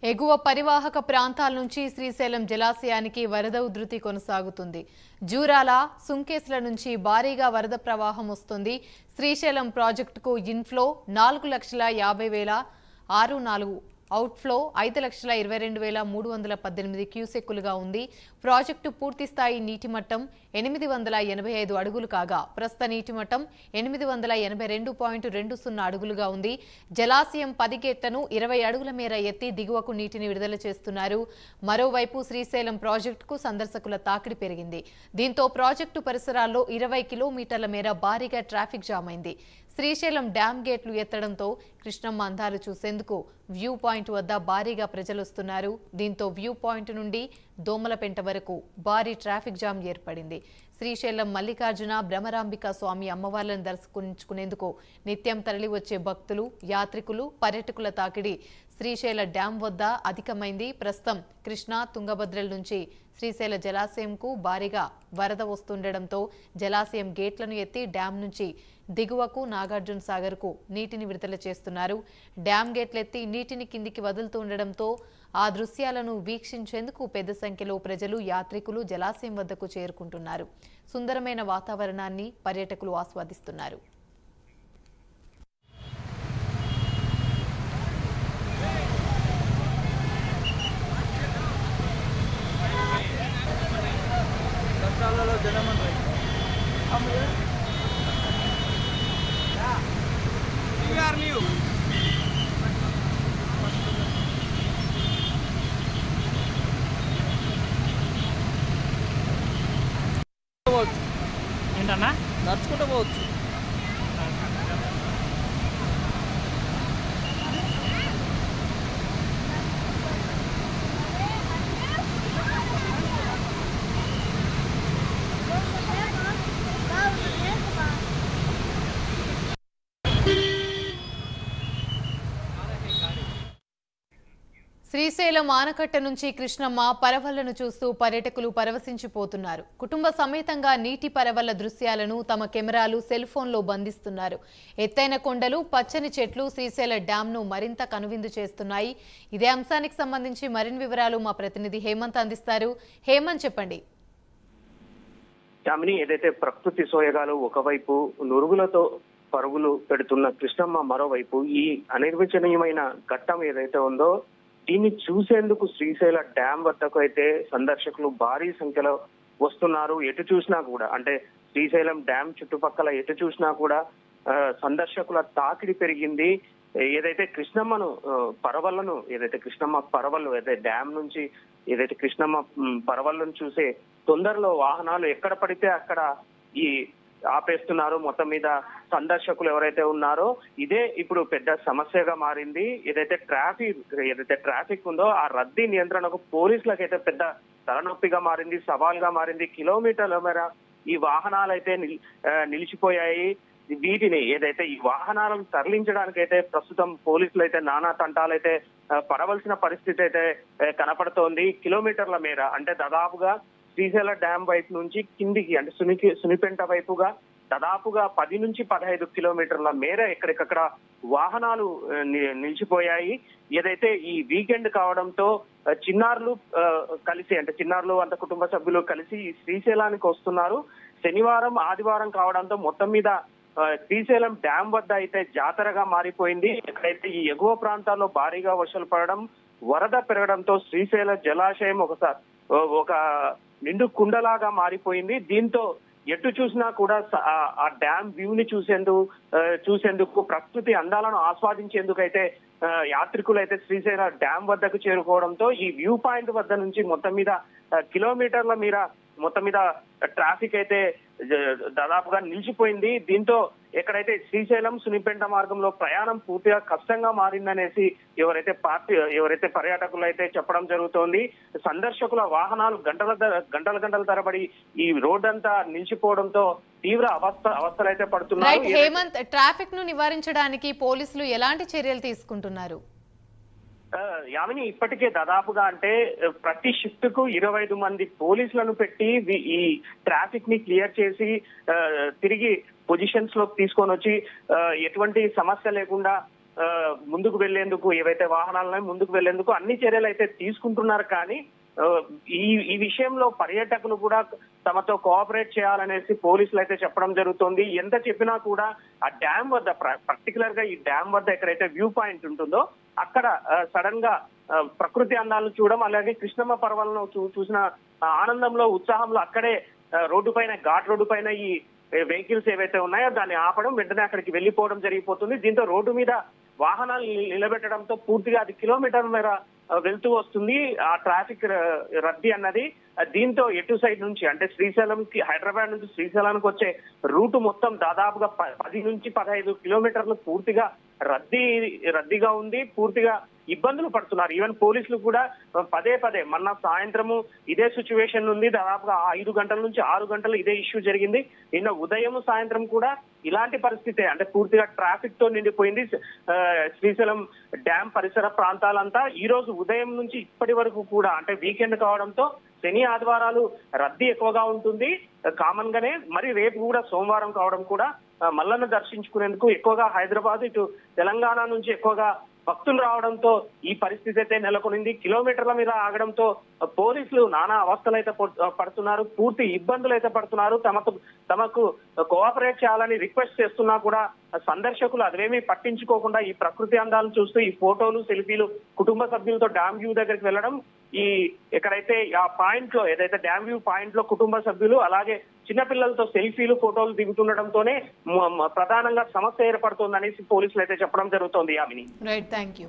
ఎగువ పరివాహక ప్రాంతాల నుంచి శ్రీశైలం జలాశయానికి వరద ఉధృతి కొనసాగుతుంది. జూరాల, సుంకేసుల నుంచి భారీగా వరద ప్రవాహం వస్తుంది. శ్రీశైలం ప్రాజెక్టుకు ఇన్ఫ్లో 4,50,064 అవుట్ఫ్లో 5,22,318 క్యూసెక్కులుగా ఉంది. ప్రాజెక్టు పూర్తిస్థాయి నీటి మట్టం 885 అడుగులు కాగా ప్రస్తుత నీటి మట్టం 882.20 అడుగులుగా ఉంది. జలాశయం 10 గేట్లను 20 అడుగుల మేర ఎత్తి దిగువకు నీటిని విడుదల చేస్తున్నారు. మరోవైపు శ్రీశైలం ప్రాజెక్టుకు సందర్శకుల తాకిడి పెరిగింది. దీంతో ప్రాజెక్టు పరిసరాల్లో 20 కిలోమీటర్ల మేర భారీగా ట్రాఫిక్ జామ్ అయింది. శ్రీశైలం డ్యామ్ గేట్లు ఎత్తడంతో కృష్ణమ్మ అందాలు చూసేందుకు వ్యూ పాయింట్ వద్ద భారీగా ప్రజలొస్తున్నారు. దీంతో వ్యూ పాయింట్ నుండి దోమలపెంట వరకు భారీ ట్రాఫిక్ జామ్ ఏర్పడింది. శ్రీశైలం మల్లికార్జున బ్రహ్మరాంబిక స్వామి అమ్మవార్లను దర్శించుకునేందుకు నిత్యం తరలివచ్చే భక్తులు, యాత్రికులు, పర్యాటకుల తాకిడి శ్రీశైల డ్యాం వద్ద అధికమైంది. ప్రస్తుతం కృష్ణా, తుంగభద్రల నుంచి శ్రీశైల జలాశయంకు భారీగా వరద వస్తుండటంతో జలాశయం గేట్లను ఎత్తి డ్యాం నుంచి దిగువకు నాగార్జున సాగర్కు నీటిని విడుదల చేస్తున్నారు. డ్యాం గేట్లెత్తి నీటిని కిందికి వదులుతుండటంతో ఆ దృశ్యాలను వీక్షించేందుకు పెద్ద సంఖ్యలో ప్రజలు, యాత్రికులు జలాశయం వద్దకు చేరుకుంటున్నారు. సుందరమైన వాతావరణాన్ని పర్యాటకులు ఆస్వాదిస్తున్నారు. ఏంటన్నా నడుచుకుంటూ పోవచ్చు. శ్రీశైలం ఆనకట్ట నుంచి కృష్ణమ్మ పరవళ్లను చూస్తూ పర్యాటకులు పరవశించిపోతున్నారు. కుటుంబ సమేతంగా నీటి పరవళ్ల దృశ్యాలను తమ కెమెరాలు, సెల్ ఫోన్లో బంధిస్తున్నారు. ఎత్తైన కొండలు, పచ్చని చెట్లు శ్రీశైల డ్యాంను మరింత కనువిందు చేస్తున్నాయి. ఇదే అంశానికి సంబంధించి మరిన్ని వివరాలు మా ప్రతినిధి హేమంత్ అందిస్తారు. హేమంత్, చెప్పండి. యామిని, ఏదైతే ప్రకృతి సోయగాలు ఒకవైపు నురుగులతో పరుగులు పెడుతున్న కృష్ణమ్మ మరోవైపు ఈ అనిర్వచనీయమైన ఘట్టం ఏదైతే ఉందో దీన్ని చూసేందుకు శ్రీశైల డ్యాం వద్దకు అయితే సందర్శకులు భారీ సంఖ్యలో వస్తున్నారు. ఎటు చూసినా కూడా, అంటే శ్రీశైలం డ్యాం చుట్టుపక్కల ఎటు చూసినా కూడా సందర్శకుల తాకిడి పెరిగింది. ఏదైతే కృష్ణమ్మను పరవళ్లను కృష్ణమ్మ పరవళ్ళు ఏదైతే డ్యాం నుంచి ఏదైతే కృష్ణమ్మ పరవళ్ళను చూసే తొందరలో వాహనాలు ఎక్కడ పడితే అక్కడ ఈ ఆపేస్తున్నారు. మొత్తం మీద సందర్శకులు ఎవరైతే ఉన్నారో ఇదే ఇప్పుడు పెద్ద సమస్యగా మారింది. ఏదైతే ట్రాఫిక్ ఉందో ఆ రద్దీ నియంత్రణకు పోలీసులకైతే పెద్ద తలనొప్పిగా మారింది, సవాల్గా మారింది. కిలోమీటర్ల మేర ఈ వాహనాలు అయితే నిలిచిపోయాయి. వీటిని ఏదైతే ఈ వాహనాలను తరలించడానికైతే ప్రస్తుతం పోలీసులు అయితే నానా తంటాలైతే పడవలసిన పరిస్థితి అయితే కనపడుతోంది. కిలోమీటర్ల మేర, అంటే దాదాపుగా శ్రీశైల డ్యాం వైపు నుంచి కిందికి, అంటే సునిపెంట వైపుగా దాదాపుగా 10 నుంచి 15 కిలోమీటర్ల మేర ఎక్కడికక్కడ వాహనాలు నిలిచిపోయాయి. ఏదైతే ఈ వీకెండ్ కావడంతో చిన్నారులు కలిసి, అంటే చిన్నారులు అంత కుటుంబ సభ్యులు కలిసి శ్రీశైలానికి వస్తున్నారు. శనివారం, ఆదివారం కావడంతో మొత్తం మీద శ్రీశైలం డ్యాం వద్ద అయితే జాతరగా మారిపోయింది. ఎక్కడైతే ఈ ఎగువ ప్రాంతాల్లో భారీగా వర్షాలు పడడం, వరద పెరగడంతో శ్రీశైల జలాశయం ఒక నిండు కుండలాగా మారిపోయింది. దీంతో ఎటు చూసినా కూడా ఆ డ్యాం వ్యూని చూసేందుకు ప్రకృతి అందాలను ఆస్వాదించేందుకు అయితే యాత్రికులు అయితే శ్రీశైల డ్యాం వద్దకు చేరుకోవడంతో ఈ వ్యూ పాయింట్ వద్ద నుంచి మొత్తం మీద కిలోమీటర్ల మేర మొత్తం మీద ట్రాఫిక్ అయితే దాదాపుగా నిలిచిపోయింది. దీంతో ఎక్కడైతే శ్రీశైలం సునిపెంట మార్గంలో ప్రయాణం పూర్తిగా కష్టంగా మారిందనేసి ఎవరైతే పర్యాటకులు అయితే చెప్పడం జరుగుతోంది. సందర్శకుల వాహనాలు గంటల తరబడి ఈ రోడ్డంతా నిలిచిపోవడంతో తీవ్ర అవస్థలు అయితే పడుతున్నారు. హేమంత్, ట్రాఫిక్ ను నివారించడానికి పోలీసులు ఎలాంటి చర్యలు తీసుకుంటున్నారు? యామిని, ఇప్పటికే దాదాపుగా, అంటే ప్రతి షిఫ్ట్ కు 25 మంది పోలీసులను పెట్టి ఈ ట్రాఫిక్ ని క్లియర్ చేసి తిరిగి పొజిషన్స్ లోకి తీసుకొని వచ్చి ఎటువంటి సమస్య లేకుండా ముందుకు వెళ్లేందుకు, ఏవైతే వాహనాలను ముందుకు వెళ్లేందుకు అన్ని చర్యలు అయితే తీసుకుంటున్నారు. కానీ ఈ విషయంలో పర్యాటకులు కూడా తమతో కోఆపరేట్ చేయాలనేసి పోలీసులు అయితే చెప్పడం జరుగుతోంది. ఎంత చెప్పినా కూడా ఆ డ్యామ్ వద్ద, పర్టికులర్ గా ఈ డ్యామ్ వద్ద ఎక్కడైతే వ్యూ పాయింట్ ఉంటుందో అక్కడ సడన్ గా ప్రకృతి అందాలను చూడడం, అలాగే కృష్ణమ్మ పర్వాలను చూసిన ఆనందంలో, ఉత్సాహంలో అక్కడే రోడ్డు పైన, ఘాట్ రోడ్డు పైన ఈ వెహికల్స్ ఏవైతే ఉన్నాయో దాన్ని ఆపడం, వెంటనే అక్కడికి వెళ్లిపోవడం జరిగిపోతుంది. దీంతో రోడ్డు మీద వాహనాలు నిలబెట్టడంతో పూర్తిగా అది కిలోమీటర్ మేర వెళ్తూ వస్తుంది ఆ ట్రాఫిక్ రద్దీ అన్నది. దీంతో ఎటు సైడ్ నుంచి అంటే శ్రీశైలంకి, హైదరాబాద్ నుంచి శ్రీశైలానికి వచ్చే రూట్ మొత్తం దాదాపుగా 10 నుంచి 15 కిలోమీటర్లు పూర్తిగా రద్దీగా ఉంది. పూర్తిగా ఇబ్బందులు పడుతున్నారు. ఈవెన్ పోలీసులు కూడా పదే మొన్న సాయంత్రము ఇదే సిచ్యువేషన్ ఉంది. దాదాపుగా 5 గంటల నుంచి 6 గంటలు ఇదే ఇష్యూ జరిగింది. నిన్న ఉదయం సాయంత్రం కూడా ఇలాంటి పరిస్థితే, అంటే పూర్తిగా ట్రాఫిక్ తో నిండిపోయింది శ్రీశైలం డ్యామ్ పరిసర ప్రాంతాలంతా. ఈ రోజు ఉదయం నుంచి ఇప్పటి వరకు కూడా, అంటే వీకెండ్ కావడంతో శని ఆదివారాలు రద్దీ ఎక్కువగా ఉంటుంది కామన్ గానే. మరి రేపు కూడా సోమవారం కావడం కూడా మల్లన్న దర్శించుకునేందుకు ఎక్కువగా హైదరాబాద్, ఇటు తెలంగాణ నుంచి ఎక్కువగా భక్తులు రావడంతో ఈ పరిస్థితి అయితే నెలకొనింది. కిలోమీటర్ల మీద ఆగడంతో పోలీసులు నానా అవస్థలు అయితే పడుతున్నారు, పూర్తి ఇబ్బందులు అయితే పడుతున్నారు. తమకు కోఆపరేట్ చేయాలని రిక్వెస్ట్ చేస్తున్నా కూడా సందర్శకులు అదేమీ పట్టించుకోకుండా ఈ ప్రకృతి అందాలను చూస్తూ ఈ ఫోటోలు, సెల్ఫీలు, కుటుంబ సభ్యులతో డ్యామ్ వ్యూ దగ్గరికి వెళ్ళడం, ఈ ఎక్కడైతే ఆ పాయింట్ లో, ఏదైతే డ్యామ్ వ్యూ పాయింట్ లో కుటుంబ సభ్యులు అలాగే చిన్నపిల్లలతో సెల్ఫీలు, ఫోటోలు దిగుతుండటంతోనే ప్రధానంగా సమస్య ఏర్పడుతోందనేసి పోలీసులు అయితే చెప్పడం జరుగుతోంది. యామిని. Right, thank you.